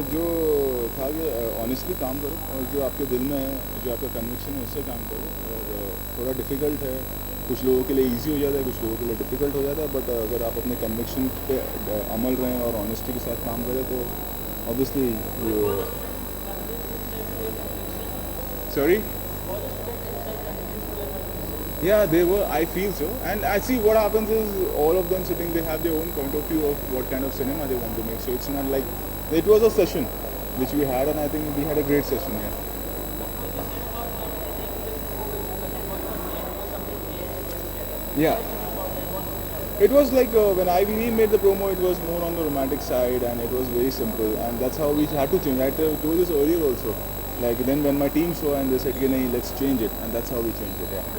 जो था कि ऑनेस्टली काम करो और जो आपके दिल में है, जो आपका कन्विक्शन है, उससे काम करो। और थोड़ा डिफ़िकल्ट है, कुछ लोगों के लिए इजी हो जाता है, कुछ लोगों के लिए डिफ़िकल्ट हो जाता है, बट अगर आप अपने कन्विक्शन पे अमल रहें और ऑनेस्टी के साथ काम करें तो obviously sorry yeah, they were, I feel so, and I see what happens is all of them sitting, they have their own point of view of what kind of cinema they want to make, so it's not like, it was a session which we had, and I think we had a great session. Yeah, it was like when we made the promo, it was more on the romantic side and it was very simple, and that's how we had to change. I told this earlier also, like then when my team saw and they said, "Nahi, let's change it," and that's how we changed it. Yeah.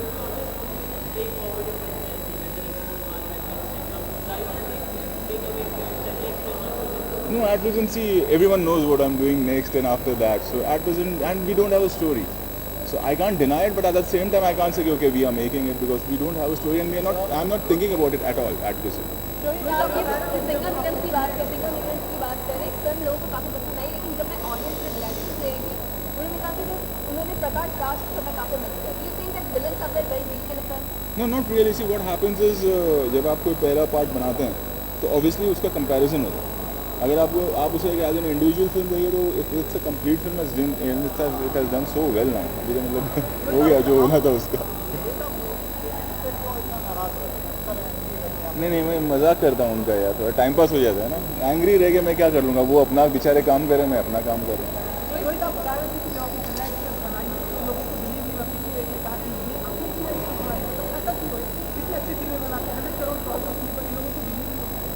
No, at present, see, everyone knows what I'm doing next and after that. So at present, and we don't have a story. So I can't deny it, but at the same time, I can't say, okay, we are making it because we don't have a story and we are not. I'm not thinking about it at all at present. Singer villain की बात करें, film लोगों को काफ़ी पसंद आई, लेकिन जब मैं ऑडियंस से रिएक्शन देगी, उन्होंने कहा कि जो उन्होंने प्रकाश राज को मैं काफ़ी मिस किया। Do you think that villains are very weak in the film? No, not really. See, what happens is जब आप कोई पहला पार्ट बनाते हैं, तो obviously उसका comparison होता है। अगर आप उसे एज एन इंडिविजुअल फिल्म देखिए तो it's a complete film, it has done so well now. अभी तो मतलब हो गया जो होना था उसका। नहीं, मैं मजाक करता हूँ उनका यार, थोड़ा टाइम पास हो जाता है ना। एंग्री रह के मैं क्या कर लूँगा, वो अपना बेचारे काम करें, मैं अपना काम कर रहा हूँ।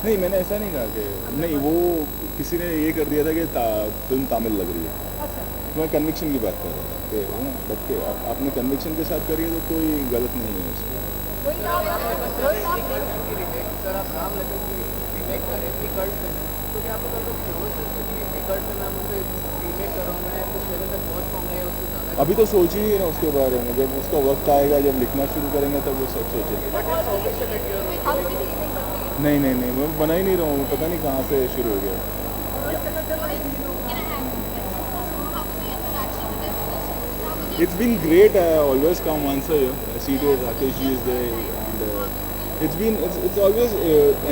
नहीं, मैंने ऐसा नहीं कहा कि नहीं, वो किसी ने ये कर दिया था कि फिल्म तामिल लग रही है। तो मैं कन्विक्शन की बात कर रहा था कि बट आपने कन्विक्शन के साथ करिए तो कोई गलत नहीं है उसमें। अभी तो सोच ही नहीं रहा उसके बारे में, जब उसका वक्त आएगा, जब लिखना शुरू करेंगे तब वो सब सोचेंगे। नहीं, मैं बना ही नहीं रहा हूँ, पता नहीं कहाँ से शुरू हो गया। It's been great. I always come once a year. CT Rakesh ji is there, and it's always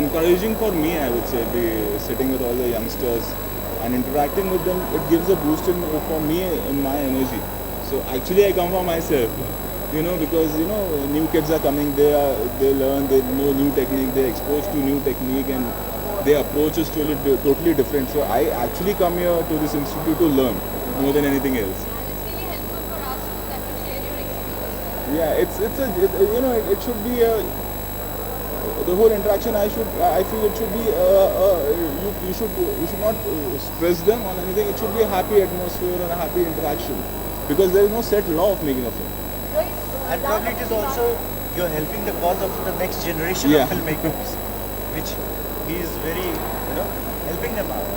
encouraging for me. I would say, be sitting with all the youngsters and interacting with them. It gives a boost for me in my energy. So actually, I come for myself. Because new kids are coming. They learn. They know new technique. They're exposed to new technique, and their approach is totally different. So I actually come here to this institute to learn more than anything else. Yeah, it should be the whole interaction. I feel it should be you should not stress them on anything. It should be a happy atmosphere and a happy interaction, because there is no set law of making a film. And probably it is also you're helping the cause of the next generation of filmmakers, which he is very helping them out.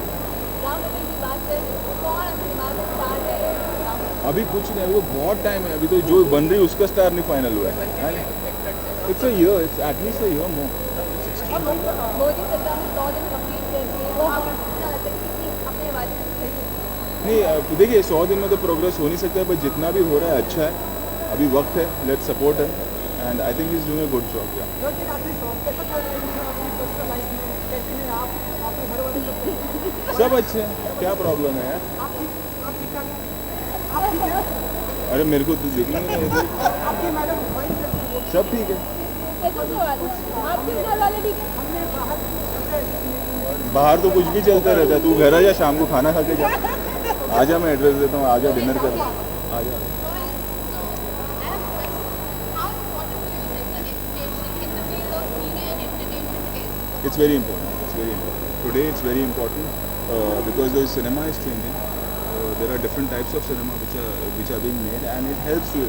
अभी कुछ नहीं, अभी तो बहुत time है, अभी तो जो बन रही है उसका स्टार नहीं फाइनल हुआ है। It's a year, it's at least a year मोर। मोदी सरकार ने 100 दिन कंप्लीट कर दिए, वो कितना लगता है कि अपने वादे से सही है? नहीं, देखिए 100 दिन में तो प्रोग्रेस हो नहीं सकता है, पर जितना भी हो रहा है अच्छा है। अभी वक्त है, let's support him, and I think he is doing a good job. सब अच्छे हैं, क्या प्रॉब्लम है यार? अरे मेरे को तो देखना है इधर। सब ठीक है, बाहर तो कुछ भी चलता रहता है। तू घर आ जा, शाम को खाना खा के जा। आजा, मैं एड्रेस देता हूँ, आजा डिनर कर, आजा। It's very important. Today it's very important because the cinema is changing. There are different types of cinema which are being made, and it helps you.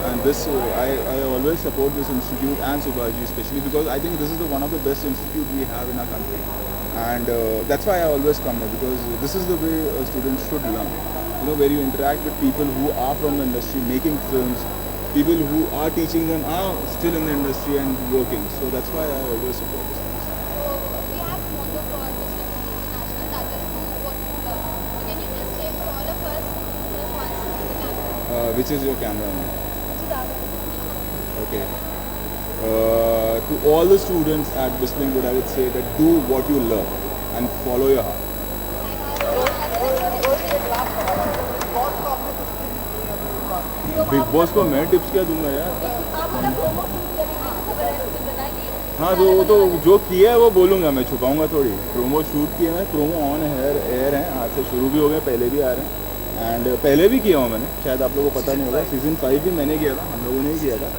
And this I always support this institute and Subhaji especially, because I think this is one of the best institute we have in our country, and that's why I always come here, because this is the way students should learn. Where you interact with people who are from the industry making films, people who are teaching them are still in the industry and working. So that's why I always support this. which is your cameraman? Okay. To all the students at Whistling Wood, I would say that do what you love and follow your heart. Big boss को मैं tips क्या दूंगा यार? हाँ तो वो तो जो किया है वो बोलूँगा, मैं छुपाऊंगा थोड़ी. प्रोमो शूट किए हैं, प्रोमो ऑन एयर हैं, आज से शुरू भी हो गए, पहले भी आ रहे हैं. एंड पहले भी किया हूँ मैंने, शायद आप लोगों को पता नहीं होगा. सीज़न 5 भी मैंने किया था, हम लोगों ने ही किया था,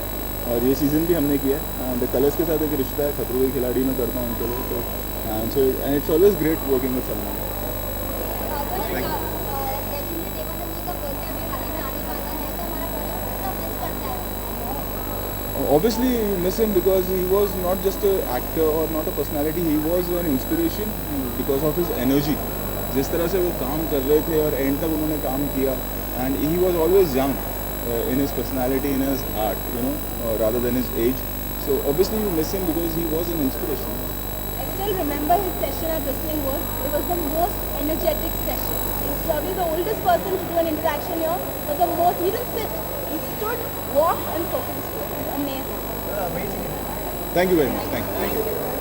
और ये सीज़न भी हमने किया. एंड कलर्स के साथ एक रिश्ता है, खतरों के खिलाड़ी में करता हूँ उनके लिए. तो and it's always great working with Salman. Obviously miss him because he was not just an actor or not a personality, he was an inspiration because of his energy. जिस तरह से वो काम कर रहे थे और एंड तक उन्होंने काम किया, and he was always young in his personality, in his heart, you know, rather than his age. So obviously you miss him because he was an inspiration. I still remember his session at Whistling Wood. It was the most energetic session. He was probably the oldest person to do an interaction here, but the most, he didn't sit. He stood, walked and spoke. It was amazing. Amazing. Thank you very much. Thank you.